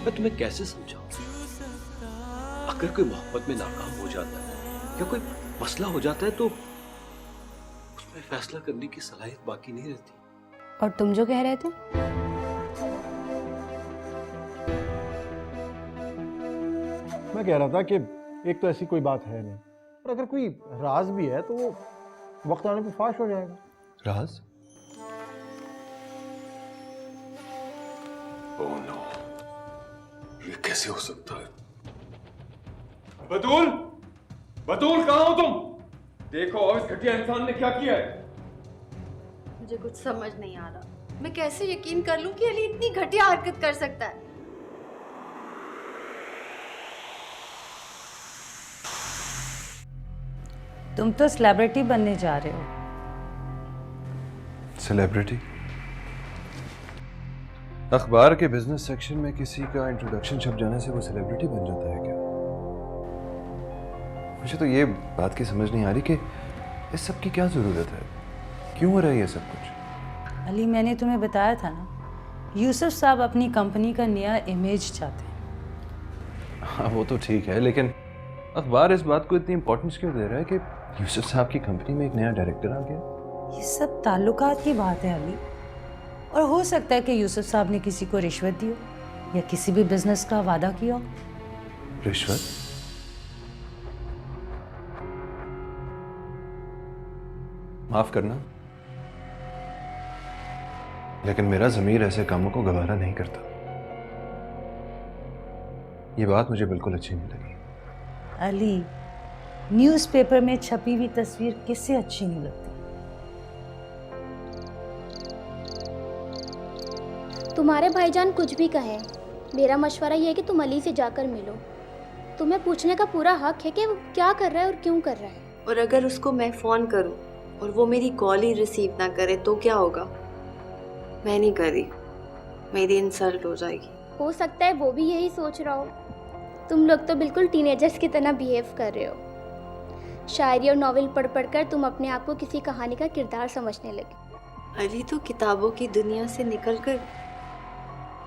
मैं तुम्हें कैसे समझाऊं? अगर कोई मोहब्बत में नाकाम हो जाता है या कोई मसला हो जाता है तो उसमें फैसला करने की सलाहियत बाकी नहीं रहती। और तुम जो कह रहे थे? मैं कह रहा था कि एक तो ऐसी कोई बात है नहीं, और अगर कोई राज भी है तो वो वक्त आने पर फाश हो जाएगा। राज? ओह नो, ये कैसे हो सकता है? बतूल, बतूल कहाँ हो तुम? देखो अब इस घटिया इंसान ने क्या किया है। मुझे कुछ समझ नहीं आ रहा। मैं कैसे यकीन कर लूं कि अली इतनी घटिया हरकत कर सकता है? तुम तो सेलिब्रिटी बनने जा रहे हो। सेलिब्रिटी? अखबार के बिजनेस सेक्शन में किसी का इंट्रोडक्शन छप जाने से वो सेलिब्रिटी बन जाता है क्या? मुझे तो ये बात की समझ नहीं आ रही कि इस सब की क्या जरूरत है, क्यों हो रहा है ये सब कुछ? अली, मैंने तुम्हें बताया था ना, यूसुफ साहब अपनी कंपनी का नया इमेज चाहते हैं। हाँ वो तो ठीक है, लेकिन अखबार इस बात को इतनी इंपॉर्टेंस क्यों दे रहा है कि यूसुफ साहब की कंपनी में एक नया डायरेक्टर आ गया? ये सब ताल्लुकात की बात है अली, और हो सकता है कि यूसुफ साहब ने किसी को रिश्वत दी हो या किसी भी बिजनेस का वादा किया हो। रिश्वत? माफ करना, लेकिन मेरा ज़मीर ऐसे कामों को गवारा नहीं करता। ये बात मुझे बिल्कुल अच्छी नहीं लगी। अली, न्यूज़पेपर में छपी हुई तस्वीर किससे अच्छी नहीं लगती? तुम्हारे भाईजान कुछ भी कहे, मेरा मशवरा ये है कि तुम अली से जाकर मिलो। तुम्हें पूछने का पूरा हक है कि वो क्या कर रहा है और क्यों कर रहा है। और अगर उसको मैं फोन करूं और वो मेरी कॉल ही रिसीव ना करे तो क्या होगा? मैं नहीं कर रही, मेरी इंसल्ट हो जाएगी। हो सकता है वो भी यही सोच रहा हो। तुम लोग तो बिल्कुल टीनेजर्स की तरह बिहेव कर रहे हो। शायरी और नॉवेल पढ़ पढ़कर तुम अपने आप को किसी कहानी का किरदार समझने लगे। अली तो किताबों की दुनिया से निकलकर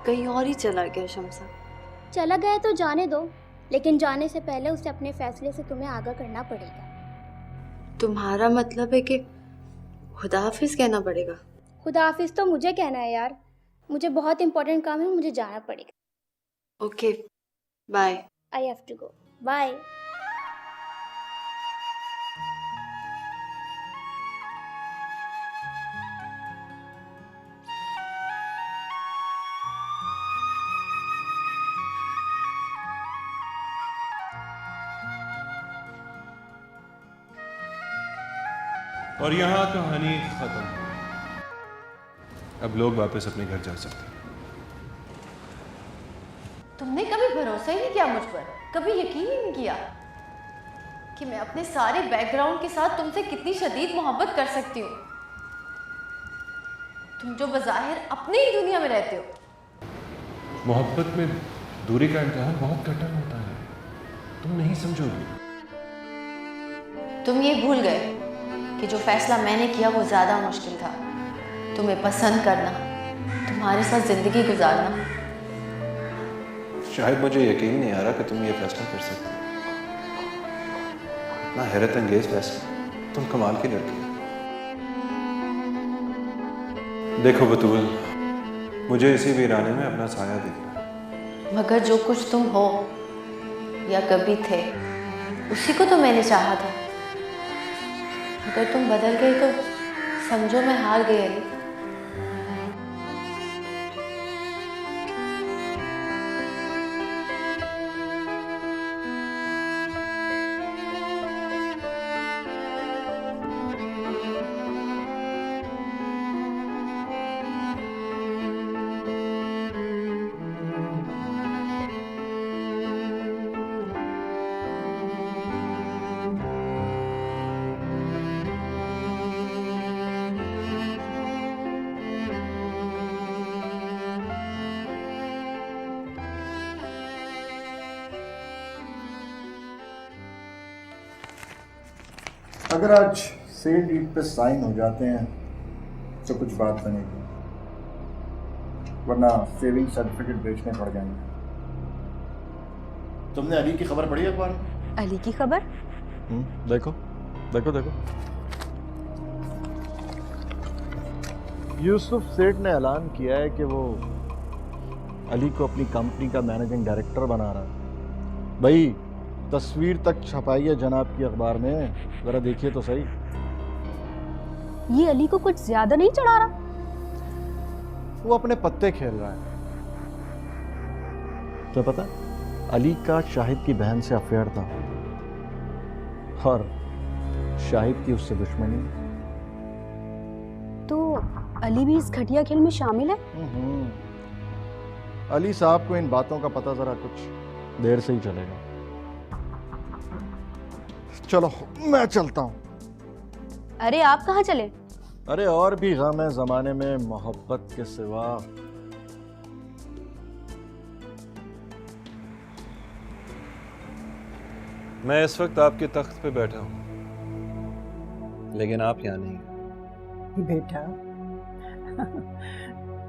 कहीं और ही चला गया शमसा। चला गया तो जाने दो, लेकिन जाने से पहले उसे अपने फैसले से तुम्हें आगाह करना पड़ेगा। तुम्हारा मतलब है कि खुदा हाफिज कहना पड़ेगा? खुदा हाफिज तो मुझे कहना है यार, मुझे बहुत इंपॉर्टेंट काम है, मुझे जाना पड़ेगा। Okay, bye. I have to go, bye. और यहाँ कहानी खत्म। अब लोग वापस अपने घर जा सकते हैं। तुमने कभी भरोसा ही नहीं किया मुझ पर, कभी यकीन ही नहीं किया कि मैं अपने सारे बैकग्राउंड के साथ तुमसे कितनी शदीद मोहब्बत कर सकती हूँ। तुम जो बज़ाहिर अपनी ही दुनिया में रहते हो। मोहब्बत में दूरी का इम्तिहान बहुत कठिन होता है, तुम नहीं समझोगे। तुम ये भूल गए कि जो फैसला मैंने किया वो ज़्यादा मुश्किल था। तुम्हें पसंद करना, तुम्हारे साथ ज़िंदगी गुजारना। शायद मुझे यकीन नहीं आ रहा कि तुम ये फैसला कर सकते हो। इतना हैरत अंगेज फैसला, तुम कमाल की लड़की हो। देखो बतूल, मुझे इसी वीराने में अपना साया दिखना। मगर जो कुछ तुम हो या कभी थे, उसी को तो मैंने चाहा था। अगर तुम बदल गए तो समझो मैं हार गई अली। अगर आज सेल डीड पे साइन हो जाते हैं तो कुछ बात बनेगी, वरना सेविंग सर्टिफिकेट बेचने पड़ जाएंगे। तुमने अली की खबर पढ़ी अखबार में? अली की खबर? देखो देखो देखो। यूसुफ सेठ ने ऐलान किया है कि वो अली को अपनी कंपनी का मैनेजिंग डायरेक्टर बना रहा है। भाई तस्वीर तक छपाई है जनाब की अखबार में, जरा देखिए तो सही। ये अली को कुछ ज्यादा नहीं चढ़ा रहा? वो अपने पत्ते खेल रहा है। तो पता, अली का शाहिद की बहन से अफेयर था और शाहिद की उससे दुश्मनी। तो अली भी इस घटिया खेल में शामिल है? अली साहब को इन बातों का पता जरा कुछ देर से ही चलेगा। चलो मैं चलता हूं। अरे आप कहाँ चले? अरे और भी गम है जमाने में मोहब्बत के सिवा। मैं इस वक्त आपके तख्त पे बैठा हूं, लेकिन आप यहाँ नहीं हैं। बेटा,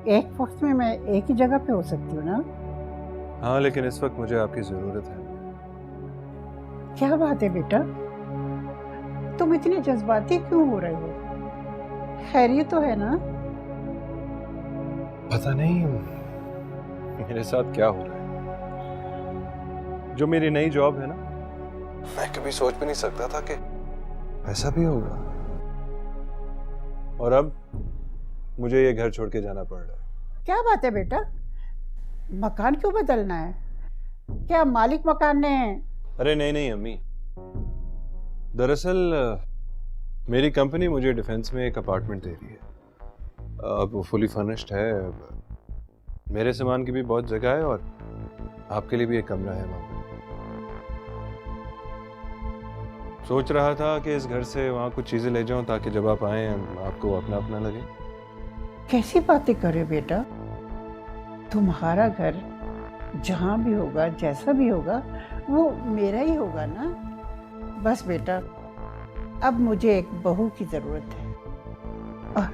एक वक्त में मैं एक ही जगह पे हो सकती हूँ ना? हाँ, लेकिन इस वक्त मुझे आपकी जरूरत है। क्या बात है बेटा, तुम इतने जज्बाती क्यों हो रहे हो? खैरियत तो है ना? पता नहीं मेरे साथ क्या हो रहा है। जो मेरी नई जॉब है ना, मैं कभी सोच भी नहीं सकता था कि ऐसा भी होगा, और अब मुझे ये घर छोड़ के जाना पड़ रहा है। क्या बात है बेटा, मकान क्यों बदलना है? क्या मालिक मकान ने? अरे नहीं नहीं अम्मी, दरअसल मेरी कंपनी मुझे डिफेंस में एक अपार्टमेंट दे रही है। अब वो फुली फर्निश्ड है, मेरे सामान की भी बहुत जगह है और आपके लिए भी एक कमरा है वहाँ पे। सोच रहा था कि इस घर से वहाँ कुछ चीज़ें ले जाऊँ ताकि जब आप आएँ आपको अपना अपना लगे। कैसी बातें कर रहे हो बेटा? तुम्हारा घर जहाँ भी होगा, जैसा भी होगा, वो मेरा ही होगा ना? बस बेटा, अब मुझे एक बहू की जरूरत है और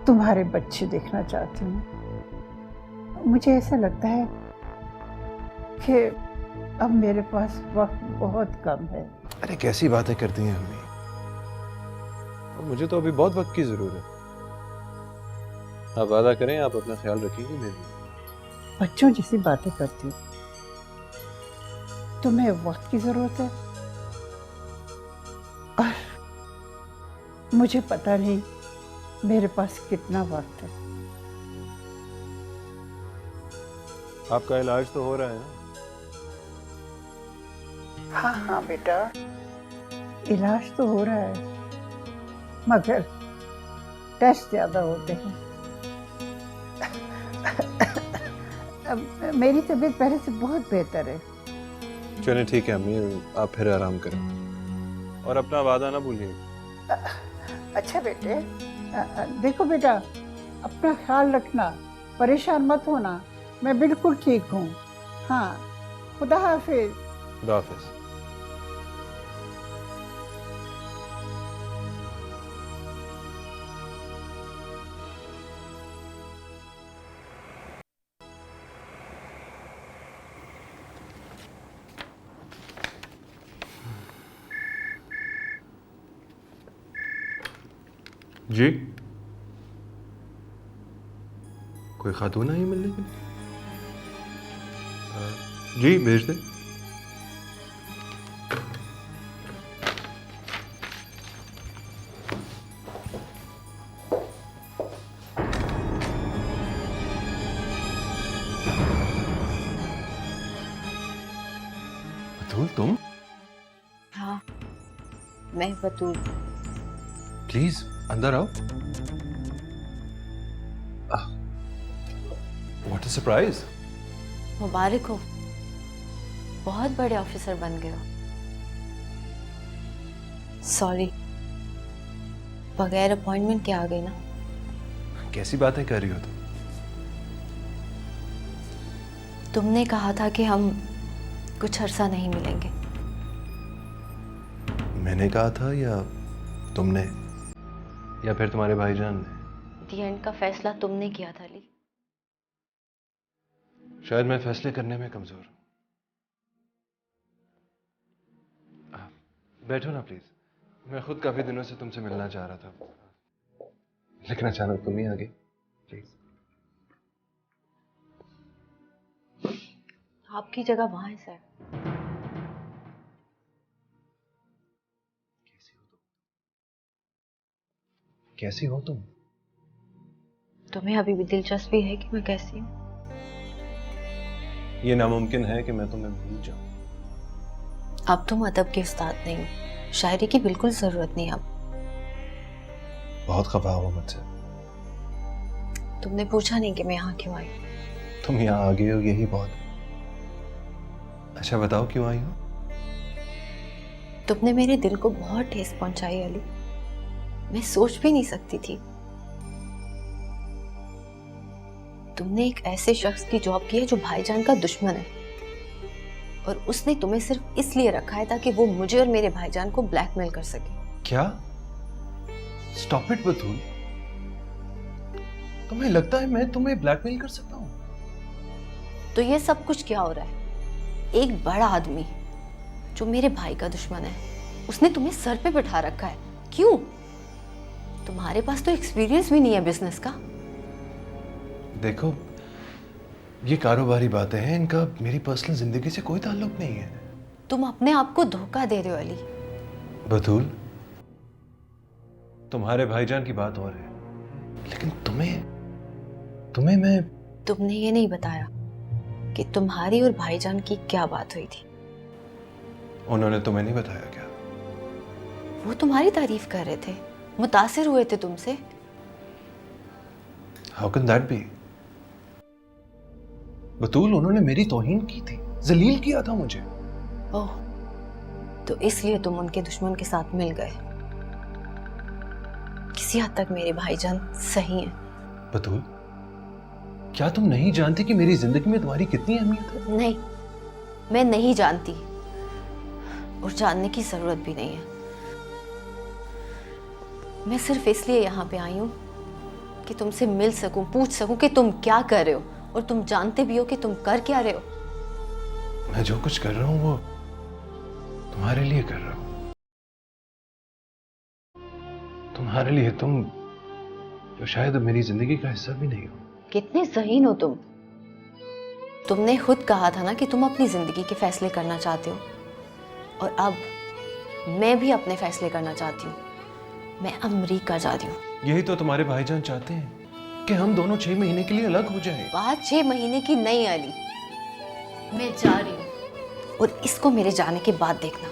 तुम्हारे बच्चे देखना चाहती हूँ। मुझे ऐसा लगता है कि अब मेरे पास वक्त बहुत कम है। अरे कैसी बातें करती हैं अम्मी, और मुझे तो अभी बहुत वक्त की जरूरत है। आप वादा करें आप अपना ख्याल रखेंगे मेरे लिए। बच्चों जैसी बातें करती हूँ। तुम्हें वक्त की जरूरत है और मुझे पता नहीं मेरे पास कितना वक्त है। आपका इलाज तो हो रहा है ना? हाँ हाँ बेटा, इलाज तो हो रहा है, मगर टेस्ट ज्यादा होते हैं। अब मेरी तबीयत पहले से बहुत बेहतर है। चलिए ठीक है अम्मी, आप फिर आराम करें और अपना वादा ना भूलिए। अच्छा बेटे, देखो बेटा, अपना ख्याल रखना, परेशान मत होना, मैं बिल्कुल ठीक हूँ। हाँ, खुदा हाफिज। खुदा हाफिज। जी, कोई खातून आई मिलने के लिए? जी भेज दे। बतूल तुम? हाँ, मैं बतूल। प्लीज अंदर आओ। What a surprise. मुबारक हो, बहुत बड़े ऑफिसर बन गए हो। सॉरी, बगैर अपॉइंटमेंट के आ गई ना। कैसी बातें कर रही हो तुम? तुमने कहा था कि हम कुछ अरसा नहीं मिलेंगे। मैंने कहा था या तुमने, या फिर तुम्हारे भाईजान ने? दी एंड का फैसला तुमने किया था अली। शायद मैं फैसले करने में कमजोर हूं। बैठो ना प्लीज। मैं खुद काफी दिनों से तुमसे मिलना चाह रहा था, लेकिन अचानक तुम ही आ गई। प्लीज। आपकी जगह वहां है सर। कैसी हो तुम? तुम्हें अभी भी दिलचस्पी है कि मैं कैसी हूँ? ये नामुमकिन है कि मैं तुम्हें भूल जाऊं। अब तुम अदब के उस्ताद नहीं हो, शायरी की बिल्कुल जरूरत नहीं अब। बहुत खफा हो मुझसे। तुमने पूछा नहीं कि मैं यहाँ क्यों आई। तुम यहाँ आ गए हो यही बहुत है। अच्छा बताओ क्यों आई हो? तुमने मेरे दिल को बहुत ठेस पहुंचाई अली, मैं सोच भी नहीं सकती थी। तुमने एक ऐसे शख्स की जॉब की है जो भाईजान का दुश्मन है, और उसने तुम्हें सिर्फ इसलिए रखा है ताकि वो मुझे और मेरे भाईजान को ब्लैकमेल कर सके। क्या? स्टॉप इट बतूल। तुम्हें लगता है मैं तुम्हें ब्लैकमेल कर सकता हूँ? तो ये सब कुछ क्या हो रहा है? एक बड़ा आदमी जो मेरे भाई का दुश्मन है, उसने तुम्हें सर पे बिठा रखा है। क्यों? तुम्हारे पास तो एक्सपीरियंस भी नहीं है बिजनेस का। देखो, ये कारोबारी बातें हैं, इनका मेरी पर्सनल जिंदगी से कोई ताल्लुक नहीं है। तुम अपने आप को धोखा दे रहे हो अली। बतूल, तुम्हारे भाईजान की बात और है, लेकिन तुम्हें मैं... तुमने ये नहीं बताया कि तुम्हारी और भाईजान की क्या बात हुई थी। उन्होंने तुम्हें नहीं बताया क्या? वो तुम्हारी तारीफ कर रहे थे, मुतासिर हुए थे तुमसे। How can that be? Batool, उन्होंने मेरी तौहीन की थी, जलील किया था मुझे। ओह, तो इसलिए तुम उनके दुश्मन के साथ मिल गए। किसी हद तक मेरे भाईजान सही हैं। बतूल, क्या तुम नहीं जानती कि मेरी जिंदगी में तुम्हारी कितनी अहमियत है? नहीं, मैं नहीं जानती, और जानने की जरूरत भी नहीं है। मैं सिर्फ इसलिए यहाँ पे आई हूँ कि तुमसे मिल सकूं, पूछ सकूं कि तुम क्या कर रहे हो, और तुम जानते भी हो कि तुम कर क्या रहे हो। मैं जो कुछ कर रहा हूँ वो तुम्हारे लिए कर रहा हूँ। तुम्हारे लिए, तुम जो शायद मेरी जिंदगी का हिस्सा भी नहीं हो। कितने ज़हीन हो तुम। तुमने खुद कहा था ना कि तुम अपनी जिंदगी के फैसले करना चाहते हो, और अब मैं भी अपने फैसले करना चाहती हूँ। मैं अमेरिका जा रही हूँ। यही तो तुम्हारे भाईजान चाहते हैं कि हम दोनों 6 महीने के लिए अलग हो जाएं। बात 6 महीने की नहीं अली, मैं जा रही हूँ, और इसको मेरे जाने के बाद देखना।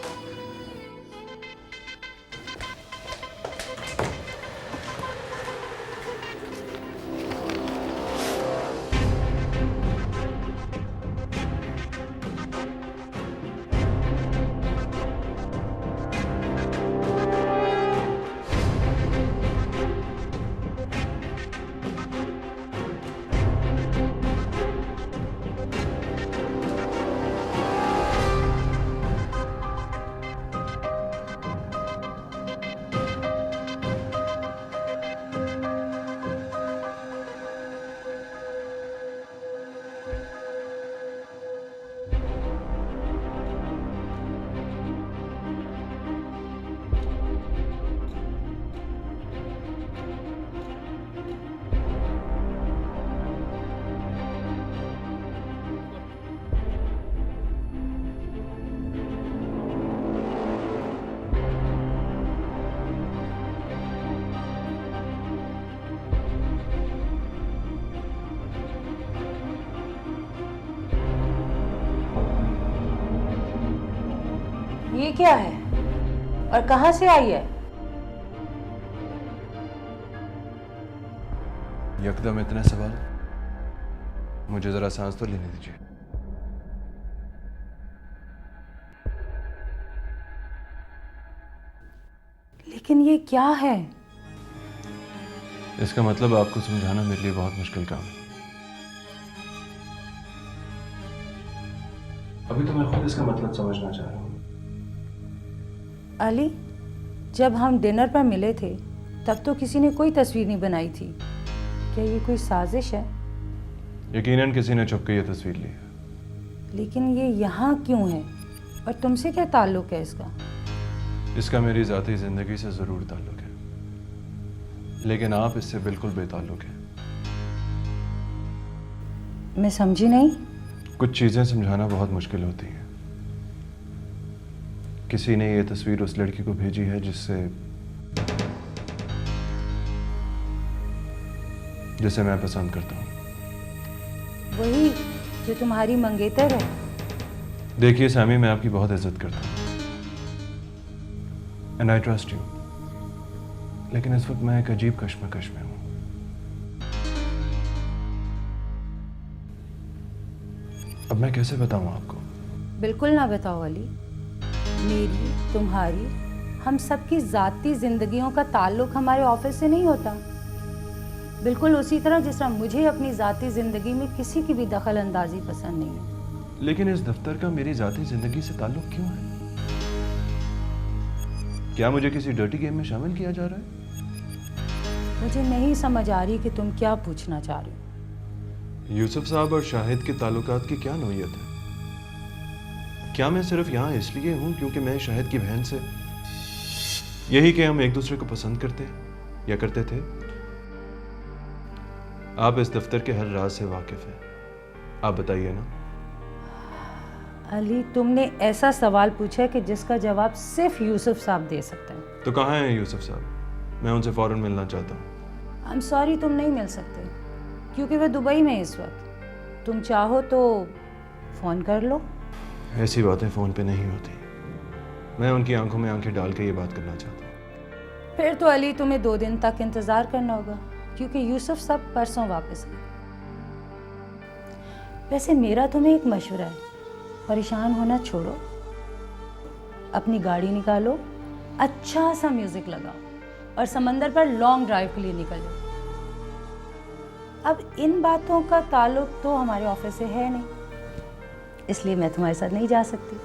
ये क्या है और कहां से आई है? यकदम इतना सवाल, मुझे जरा सांस तो लेने दीजिए। लेकिन ये क्या है? इसका मतलब आपको समझाना मेरे लिए बहुत मुश्किल काम है। अभी तो मैं खुद इसका मतलब समझना चाह रहा हूँ। अली, जब हम डिनर पर मिले थे तब तो किसी ने कोई तस्वीर नहीं बनाई थी। क्या ये कोई साजिश है? यकीनन किसी ने छुप के ये तस्वीर ली है। लेकिन ये यहाँ क्यों है और तुमसे क्या ताल्लुक है इसका? इसका मेरी ज़ाती ज़िंदगी से ज़रूर ताल्लुक़ है, लेकिन आप इससे बिल्कुल बेताल्लुक़ हैं। मैं समझी नहीं। कुछ चीज़ें समझाना बहुत मुश्किल होती हैं। किसी ने ये तस्वीर उस लड़की को भेजी है जिसे मैं पसंद करता हूँ। वही जो तुम्हारी मंगेतर है। देखिए सामी, मैं आपकी बहुत इज्जत करता हूँ एंड आई ट्रस्ट यू, लेकिन इस वक्त मैं एक अजीब कश्मकश में हूँ। अब मैं कैसे बताऊँ आपको? बिल्कुल ना बताओ अली। मेरी, तुम्हारी, हम सबकी ज़ाती ज़िंदगियों का ताल्लुक हमारे ऑफिस से नहीं होता। बिल्कुल उसी तरह जिस तरह मुझे अपनी ज़ाती ज़िंदगी में किसी की भी दखल अंदाजी पसंद नहीं है। लेकिन इस दफ्तर का मेरी ज़ाती ज़िंदगी से ताल्लुक क्यों है? क्या मुझे किसी डर्टी गेम में शामिल किया जा रहा है? मुझे नहीं समझ आ रही कि तुम क्या पूछना चाह रहे हो। यूसुफ साहब और शाहिद के ताल्लुकात की क्या नोयत है? क्या मैं सिर्फ यहाँ इसलिए हूँ क्योंकि मैं शाहिद की बहन से यही कि हम एक दूसरे को पसंद करते हैं या करते थे? आप इस दफ्तर के हर राज से वाकिफ हैं, आप बताइए ना। अली, तुमने ऐसा सवाल पूछा है कि जिसका जवाब सिर्फ यूसुफ साहब दे सकते हैं। तो कहाँ हैं यूसुफ साहब? मैं उनसे फौरन मिलना चाहता हूँ। आई एम सॉरी, तुम नहीं मिल सकते क्योंकि वह दुबई में इस वक्त। तुम चाहो तो फ़ोन कर लो। ऐसी बातें फ़ोन पे नहीं होती। मैं उनकी आंखों में आंखें डाल के ये बात करना चाहता हूँ। फिर तो अली तुम्हें 2 दिन तक इंतज़ार करना होगा क्योंकि यूसुफ सब परसों वापस आए। वैसे मेरा तुम्हें एक मशवरा है, परेशान होना छोड़ो, अपनी गाड़ी निकालो, अच्छा सा म्यूजिक लगाओ और समंदर पर लॉन्ग ड्राइव के लिए निकल जाओ। अब इन बातों का ताल्लुक तो हमारे ऑफिस से है नहीं, इसलिए मैं तुम्हारे साथ नहीं जा सकती।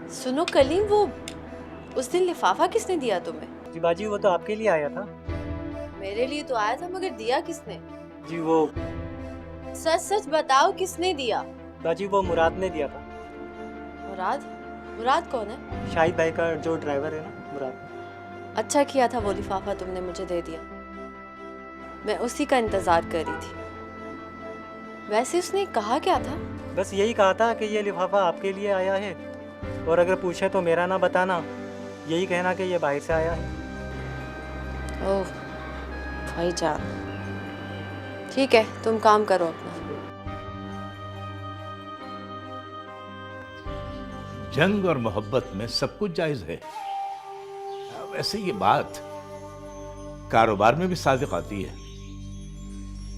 सुनो कलीम, वो उस दिन लिफाफा किसने दिया तुम्हें? जी बाजी, वो तो आपके लिए आया था। मेरे लिए तो आया था, मगर दिया किसने? जी वो सच सच बताओ, किसने दिया? बाजी वो मुराद ने दिया था। मुराद? मुराद कौन है? शाहिद भाई का जो ड्राइवर है ना, मुराद। अच्छा किया था वो लिफाफा तुमने मुझे दे दिया, मैं उसी का इंतजार कर रही थी। वैसे उसने कहा क्या था? बस यही कहा था कि ये लिफाफा आपके लिए आया है और अगर पूछे तो मेरा ना बताना, यही कहना कि ये बाहर से आया है। ओह भाईजान, ठीक है, तुम काम करो अपना। जंग और मोहब्बत में सब कुछ जायज है। वैसे ये बात कारोबार में भी सादिक आती है।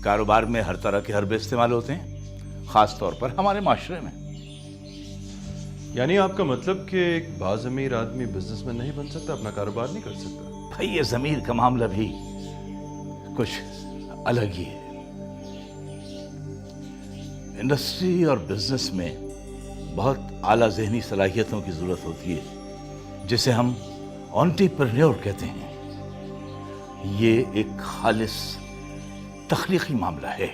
कारोबार में हर तरह के हरबे इस्तेमाल होते हैं, खास तौर पर हमारे माशरे में। यानी आपका मतलब कि एक बाज़मीर आदमी बिजनेसमैन नहीं बन सकता, अपना कारोबार नहीं कर सकता? भाई ये ज़मीर का मामला भी कुछ अलग ही है। इंडस्ट्री और बिजनेस में बहुत आला ज़हनी सलाहियतों की ज़रूरत होती है, जिसे हम एंटरप्रेन्योर कहते हैं। ये एक खालिस तख्लीकी मामला है।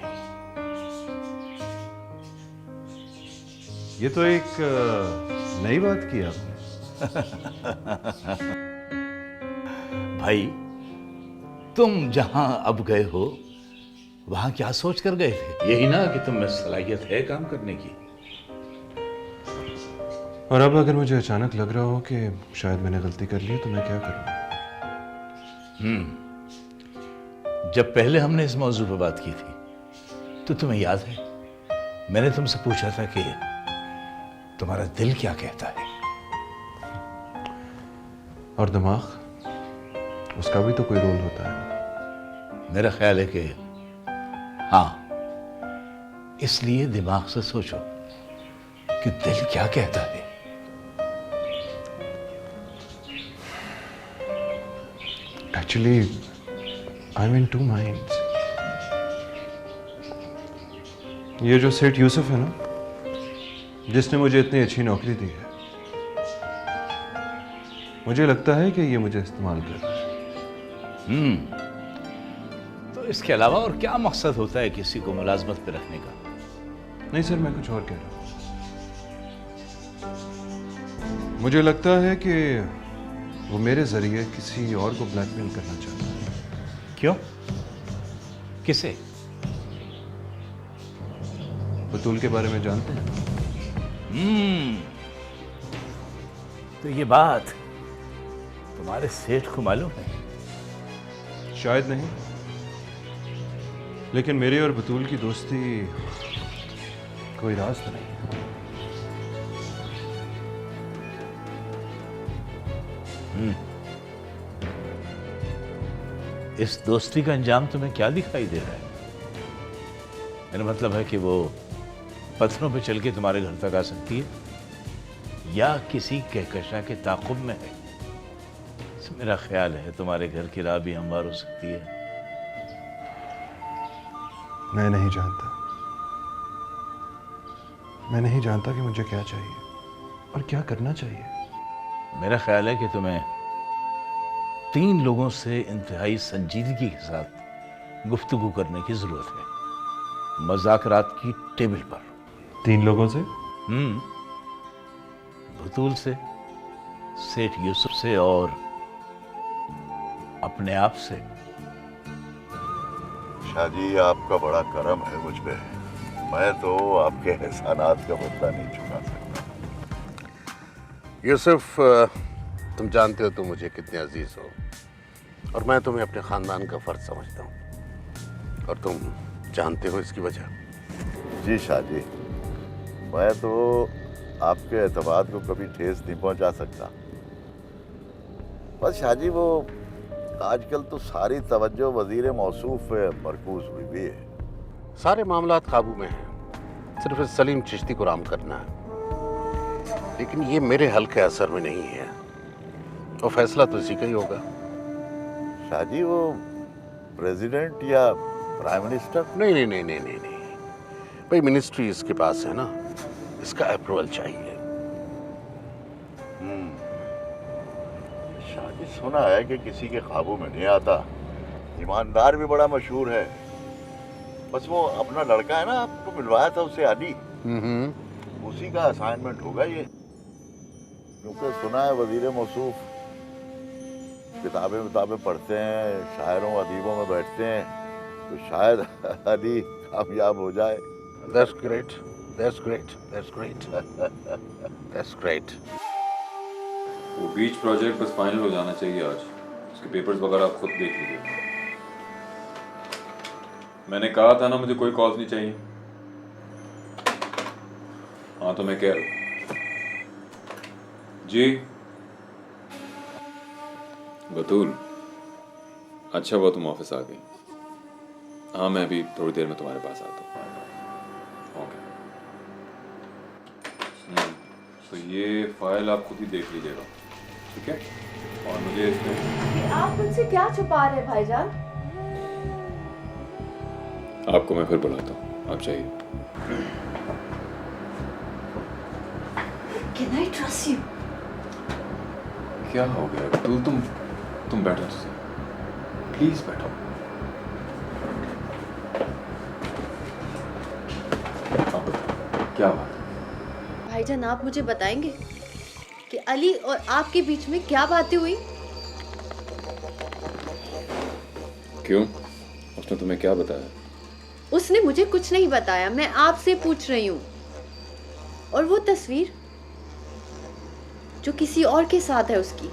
ये तो एक नई बात की आपने। भाई, तुम जहां अब गए हो वहां क्या सोच कर गए थे? यही ना कि तुम में सलाहियत है काम करने की। और अब अगर मुझे अचानक लग रहा हो कि शायद मैंने गलती कर ली तो मैं क्या करूं? जब पहले हमने इस मौजू पर बात की थी तो तुम्हें याद है मैंने तुमसे पूछा था कि तुम्हारा दिल क्या कहता है, और दिमाग, उसका भी तो कोई रोल होता है। मेरा ख्याल है कि हाँ, इसलिए दिमाग से सोचो कि दिल क्या कहता है। Actually I am in two minds. ये जो सेठ यूसुफ है ना, जिसने मुझे इतनी अच्छी नौकरी दी है, मुझे लगता है कि ये मुझे इस्तेमाल कर रहा है। तो इसके अलावा और क्या मकसद होता है किसी को मुलाजमत पे रखने का? नहीं सर, मैं कुछ और कह रहा हूं। मुझे लगता है कि वो मेरे जरिए किसी और को ब्लैकमेल करना चाहता है। क्यों? किसे? बतूल के बारे में जानते हैं? तो ये बात तुम्हारे सेठ को मालूम है? शायद नहीं, लेकिन मेरी और बतूल की दोस्ती कोई राज तो नहीं। इस दोस्ती का अंजाम तुम्हें क्या दिखाई दे रहा है? मेरा मतलब है कि वो पत्थरों पे चल के तुम्हारे घर तक आ सकती है या किसी कहकशा के ताक़ुब में है। मेरा ख्याल है तुम्हारे घर की राह भी हमवार हो सकती है। मैं नहीं जानता। मैं नहीं जानता कि मुझे क्या चाहिए और क्या करना चाहिए। मेरा ख्याल है कि तुम्हें 3 लोगों से इंतहाई संजीदगी के साथ गुफ्तगू करने की जरूरत है, मज़ाकरात की टेबल पर। 3 लोगों से? बतूल से, सेठ यूसुफ से और अपने आप से। शाहजी, आपका बड़ा करम है मुझ पे। मैं तो आपके एहसानात का बदला नहीं चुका सकता। यूसुफ, तुम जानते हो तुम मुझे कितने अजीज हो, और मैं तुम्हें अपने खानदान का फर्ज समझता हूँ, और तुम जानते हो इसकी वजह। जी शाहजी, मैं तो आपके एतबार को कभी ठेस नहीं पहुंचा सकता। बस शाहजी, वो आजकल तो सारी तवज्जो वजीर मौसूफ पे मरकूज हुई भी है। सारे मामलात काबू में हैं, सिर्फ इस सलीम चिश्ती को राम करना है। लेकिन ये मेरे हल्के असर में नहीं है, और फैसला तो इसी का ही होगा। शाहजी, वो प्रेसिडेंट या प्राइम मिनिस्टर? नहीं नहीं नहीं नहीं नहीं नहीं भाई, मिनिस्ट्री इसके पास है ना, इसका अप्रूवल चाहिए। शाहजी, सुना है कि किसी के काबू में नहीं आता। ईमानदार भी बड़ा मशहूर है। बस वो अपना लड़का है ना, आपको मिलवाया था उससे, आदि, उसी का असाइनमेंट होगा ये। क्योंकि सुना है वजीर मौसूफ किताबें पढ़ते हैं, शायरों अदीबों में बैठते हैं, तो शायद अली कामयाब हो जाए। That's great. That's great. That's great. That's great. वो बीच प्रोजेक्ट बस फाइनल हो जाना चाहिए आज। उसके पेपर्स वगैरह आप खुद देख लीजिए। मैंने कहा था ना, मुझे कोई कॉल नहीं चाहिए। हाँ, तो मैं कह रहा हूँ जी। बतूल, अच्छा हुआ तुम ऑफिस आ गई। हाँ, मैं अभी थोड़ी देर में तुम्हारे पास आता हूँ। ओके। तो ये फाइल आप खुद ही देख लीजिएगा, ठीक है? और मुझे इसमें आप मुझसे क्या छुपा रहे हैं भाईजान? आपको मैं फिर बुलाता हूँ, आप चाहिए। Can I trust you? क्या हो गया बतूल? तुम बैठो तो सही, प्लीज बैठो। क्या बात? भाईजान, आप मुझे बताएंगे कि अली और आपके बीच में क्या बातें हुई? क्यों? उसने तुम्हें क्या बताया? उसने मुझे कुछ नहीं बताया, मैं आपसे पूछ रही हूँ। और वो तस्वीर जो किसी और के साथ है, उसकी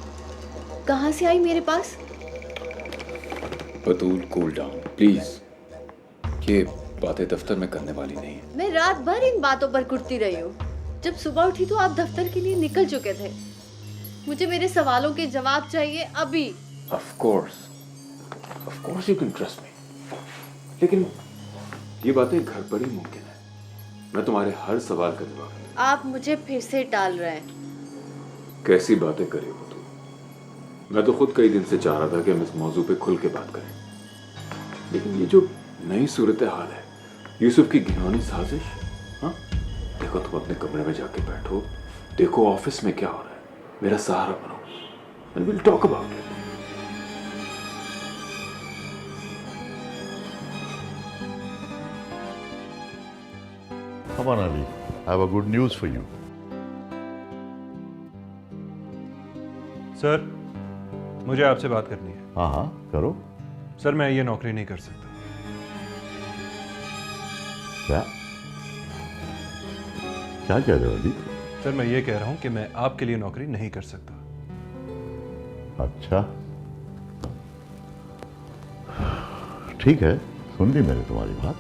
कहाँ से आई मेरे पास? बतूल, कूल डाउन प्लीज। बातें दफ्तर में करने वाली नहीं है। मैं रात भर इन बातों पर कुटती रही हूँ। जब सुबह उठी तो आप दफ्तर के लिए निकल चुके थे। मुझे मेरे सवालों के जवाब चाहिए अभी। Of course you can trust me। लेकिन ये बातें घर पर ही मुमकिन है। मैं तुम्हारे हर सवाल का जवाब दूंगा। आप मुझे फिर से टाल रहे हैं। कैसी बातें करे हो तुम? मैं तो खुद कई दिन से चाह रहा था कि हम इस मौजू पे खुल के बात करें, लेकिन ये जो नई सूरत हाल है, यूसुफ की घिनौनी साजिश। हाँ, देखो तुम अपने कमरे में जाके बैठो, देखो ऑफिस में क्या हो रहा है, मेरा सहारा बनो, and we'll talk about it। Come on, Ali. I have a good news for you. Sir, मुझे आपसे बात करनी है। हाँ हाँ, करो। सर, मैं ये नौकरी नहीं कर सकता। क्या क्या कह रहे हो अली? सर, मैं ये कह रहा हूँ कि मैं आपके लिए नौकरी नहीं कर सकता। अच्छा, ठीक है, सुन ली मैंने तुम्हारी बात,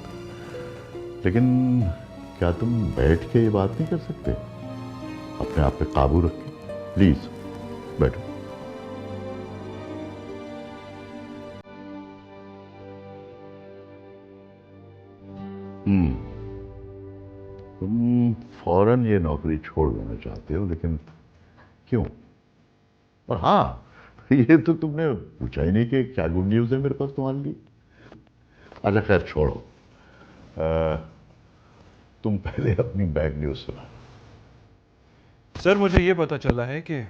लेकिन क्या तुम बैठ के ये बात नहीं कर सकते? अपने आप पे काबू रख के, प्लीज बैठो। तुम फौरन ये नौकरी छोड़ देना चाहते हो, लेकिन क्यों? और हाँ, ये तो तुमने पूछा ही नहीं कि क्या गुड न्यूज़ है मेरे पास तुम्हारे लिए। अच्छा खैर छोड़ो, तुम पहले अपनी बैड न्यूज़ सुना। सर, मुझे ये पता चला है कि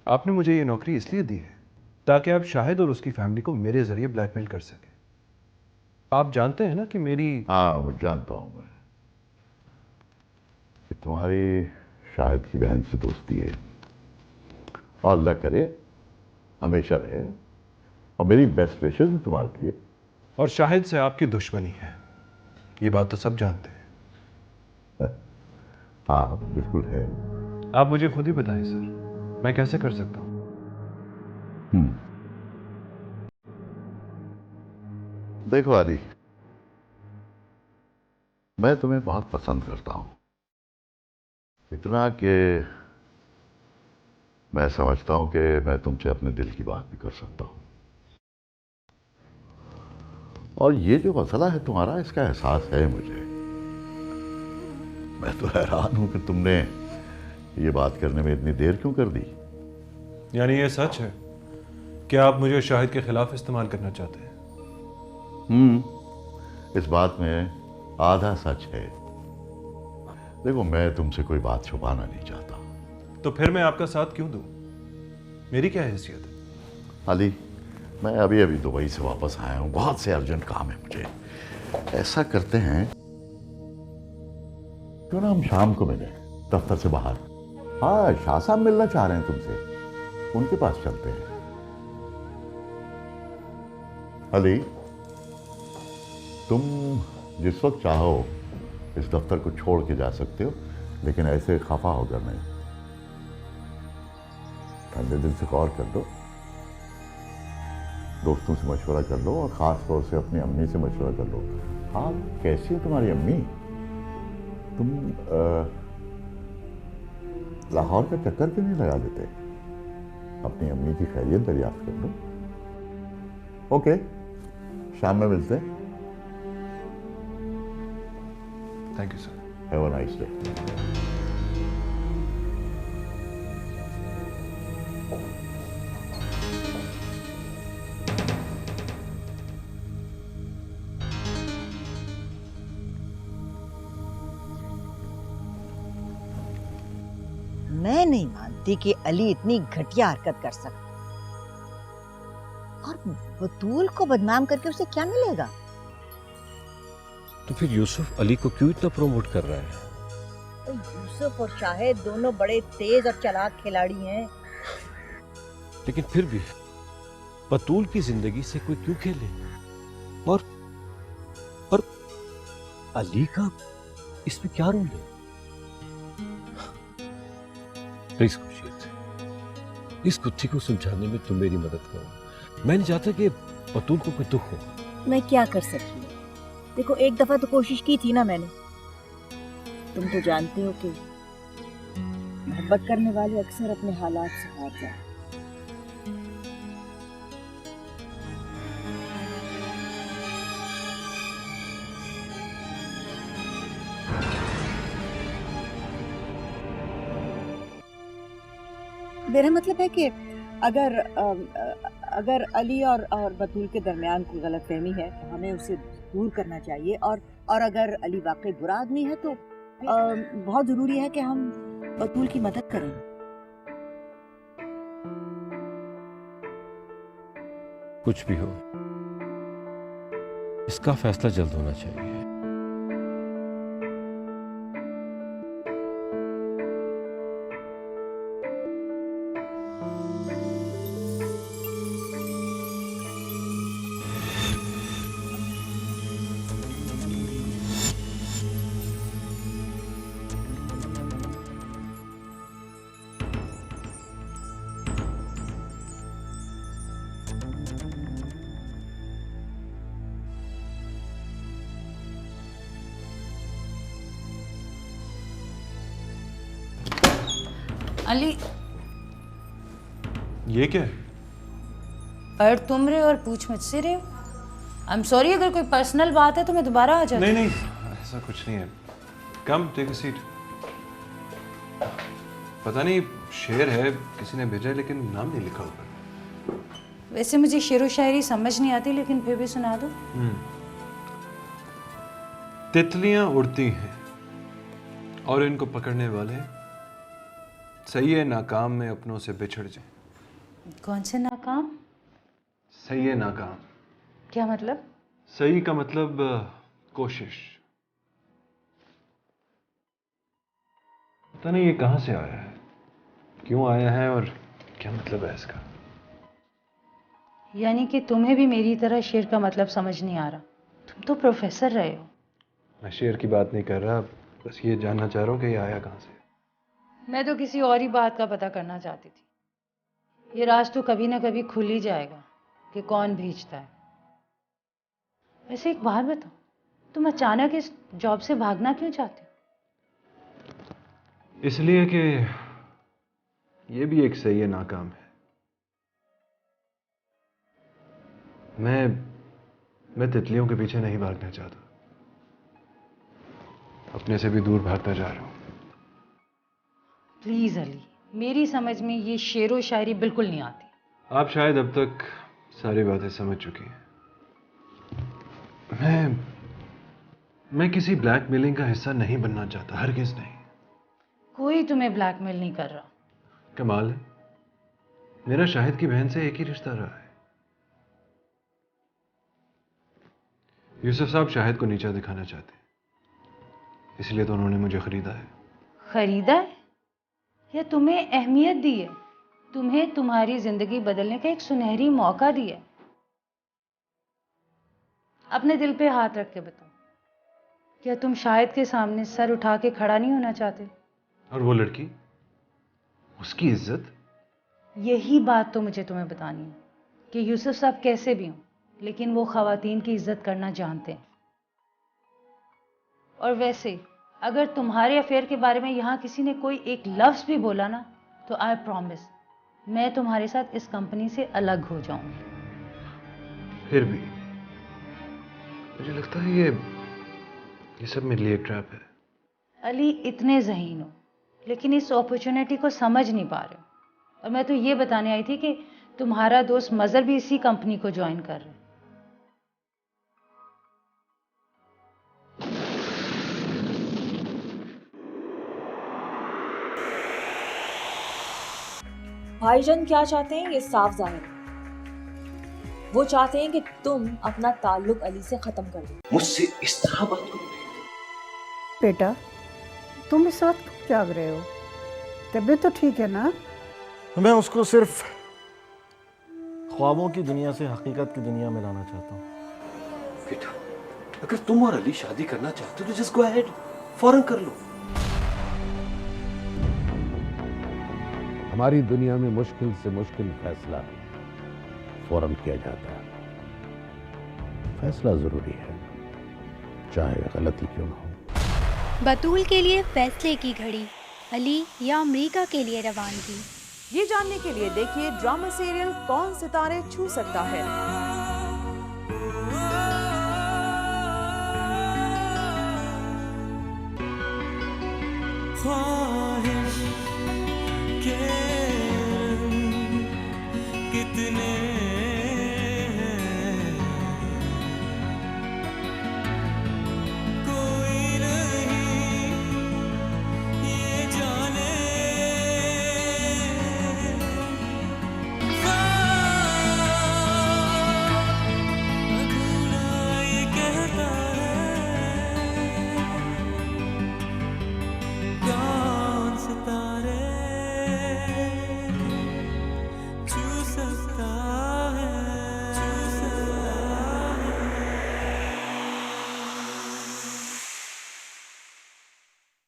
आपने मुझे ये नौकरी इसलिए दी है ताकि आप शाहिद और उसकी फैमिली को मेरे जरिए ब्लैकमेल कर सके। आप जानते हैं ना कि मेरी। हाँ, वो जानता हूँ मैं कि तुम्हारी शाहिद की बहन से दोस्ती है, और अल्लाह करे हमेशा रहे, और मेरी बेस्ट विशेस है तुम्हारे लिए। और शाहिद से आपकी दुश्मनी है, ये बात तो सब जानते हैं। हाँ बिल्कुल है। आप मुझे खुद ही बताएं सर, मैं कैसे कर सकता हूँ? देखो अली, मैं तुम्हें बहुत पसंद करता हूं, इतना कि मैं समझता हूं कि मैं तुमसे अपने दिल की बात भी कर सकता हूं। और ये जो मसला है तुम्हारा, इसका एहसास है मुझे। मैं तो हैरान हूं कि तुमने ये बात करने में इतनी देर क्यों कर दी। यानी ये सच है कि आप मुझे शाहिद के खिलाफ इस्तेमाल करना चाहते हैं? इस बात में आधा सच है। देखो, मैं तुमसे कोई बात छुपाना नहीं चाहता। तो फिर मैं आपका साथ क्यों दूं? मेरी क्या हैसियत है? अली, मैं अभी अभी दुबई से वापस आया हूँ, बहुत से अर्जेंट काम है मुझे। ऐसा करते हैं, क्यों ना हम शाम को मिलें दफ्तर से बाहर। हाँ, शाह साहब मिलना चाह रहे हैं तुमसे, उनके पास चलते हैं। अली, तुम जिस वक्त चाहो इस दफ्तर को छोड़ के जा सकते हो, लेकिन ऐसे खफा होकर नहीं। ठंडे दिल से गौर कर लो, दोस्तों से मशवरा कर लो, और ख़ास तौर से अपनी अम्मी से मशवरा कर लो। हाँ, कैसी है तुम्हारी अम्मी? तुम लाहौर का चक्कर क्यों नहीं लगा देते? अपनी अम्मी की खैरियत दरियाफ्त कर लो। ओके, शाम में मिलते हैं। Thank you sir. Have a nice day. मैं नहीं मानती कि अली इतनी घटिया हरकत कर सकता, और बतूल को बदनाम करके उसे क्या मिलेगा? तो फिर यूसुफ अली को क्यों इतना प्रमोट कर रहा है? तो यूसुफ और शाहिद दोनों बड़े तेज और चालाक खिलाड़ी हैं। लेकिन फिर भी बतूल की जिंदगी से कोई क्यों खेले? और अली का इसमें क्या रोल है? प्लीज खुर्शीद, इस कुत्ते को सुलझाने में तुम मेरी मदद करो। मैं नहीं चाहता कि बतूल को कोई दुख हो। मैं क्या कर सकती हूँ? देखो एक दफा तो कोशिश की थी ना मैंने। तुम तो जानते हो कि मोहब्बत करने वाले अक्सर अपने हालात से हार जाते। मेरा मतलब है कि अगर अली और बतूल के दरमियान कोई गलतफहमी है तो हमें उसे दूर करना चाहिए, और अगर अली वाकई बुरा आदमी है तो बहुत ज़रूरी है कि हम बतूल की मदद करें। कुछ भी हो, इसका फैसला जल्द होना चाहिए। अली, ये क्या है? पर तुम रहे और पूछ मुझसे रहे हो। आई एम सॉरी, अगर कोई पर्सनल बात है तो मैं दोबारा आ जाती। नहीं, ऐसा कुछ नहीं है। Come take a seat. पता नहीं शेर है, किसी ने भेजा है, लेकिन नाम नहीं लिखा ऊपर। वैसे मुझे शेर व शायरी समझ नहीं आती, लेकिन फिर भी सुना दो। तितलियां उड़ती हैं और इनको पकड़ने वाले सही है नाकाम में अपनों से बिछड़ जाए। कौन से नाकाम? सही है नाकाम। क्या मतलब? सही का मतलब कोशिश। पता नहीं ये कहां से आया है, क्यों आया है और क्या मतलब है इसका। यानी कि तुम्हें भी मेरी तरह शेर का मतलब समझ नहीं आ रहा। तुम तो प्रोफेसर रहे हो। मैं शेर की बात नहीं कर रहा, बस ये जानना चाह रहा हूँ कि ये आया कहां से। मैं तो किसी और ही बात का पता करना चाहती थी। ये राज तो कभी ना कभी खुल ही जाएगा कि कौन भेजता है। वैसे एक बात बताओ, तुम अचानक इस जॉब से भागना क्यों चाहते हो? इसलिए कि ये भी एक सही है नाकाम है। मैं तितलियों के पीछे नहीं भागना चाहता, अपने से भी दूर भागता जा रहा हूं। प्लीज अली, मेरी समझ में ये शेरो शायरी बिल्कुल नहीं आती। आप शायद अब तक सारी बातें समझ चुकी हैं। मैं किसी ब्लैकमेलिंग का हिस्सा नहीं बनना चाहता, हरगिज नहीं। कोई तुम्हें ब्लैकमेल नहीं कर रहा। कमाल है, मेरा शाहिद की बहन से एक ही रिश्ता रहा है। यूसुफ साहब शाहिद को नीचा दिखाना चाहते हैं, इसलिए तो उन्होंने मुझे खरीदा है। खरीदा है या तुम्हें अहमियत दी है? तुम्हें तुम्हारी जिंदगी बदलने का एक सुनहरी मौका दिया है। अपने दिल पे हाथ रख के बताओ, क्या तुम शाहिद के सामने सर उठा के खड़ा नहीं होना चाहते? और वो लड़की, उसकी इज्जत? यही बात तो मुझे तुम्हें बतानी है कि यूसुफ साहब कैसे भी हों, लेकिन वो खवातीन की इज्जत करना जानते हैं। और वैसे अगर तुम्हारे अफेयर के बारे में यहाँ किसी ने कोई एक लफ्ज़ भी बोला ना, तो आई प्रॉमिस मैं तुम्हारे साथ इस कंपनी से अलग हो जाऊंगी। फिर भी मुझे लगता है ये सब मेरे लिए ट्रैप है। अली, इतने ज़हीन हो लेकिन इस अपॉर्चुनिटी को समझ नहीं पा रहे हो। और मैं तो ये बताने आई थी कि तुम्हारा दोस्त मज़र भी इसी कंपनी को ज्वाइन कर रहा है। भाईजान क्या चाहते हैं ये साफ जाहिर है। वो चाहते हैं कि तुम अपना ताल्लुक अली से खत्म कर दो। मुझसे इस तरह बात करो? बेटा, तुम इस वक्त क्यों जाग रहे हो? तबीयत तो ठीक है ना? मैं उसको सिर्फ ख्वाबों की दुनिया से हकीकत की दुनिया में लाना चाहता हूँ। बेटा, अगर तुम और अली शादी करना चाहते हो तो जस्ट गो अहेड, फौरन कर लो। हमारी दुनिया में मुश्किल से मुश्किल फैसला फौरन किया जाता है। फैसला जरूरी है, चाहे गलती क्यों ना हो। बतूल के लिए फैसले की घड़ी, अली या अमेरिका के लिए रवानगी। ये जानने के लिए देखिए ड्रामा सीरियल कौन सितारे छू सकता है। ख्वाहिश के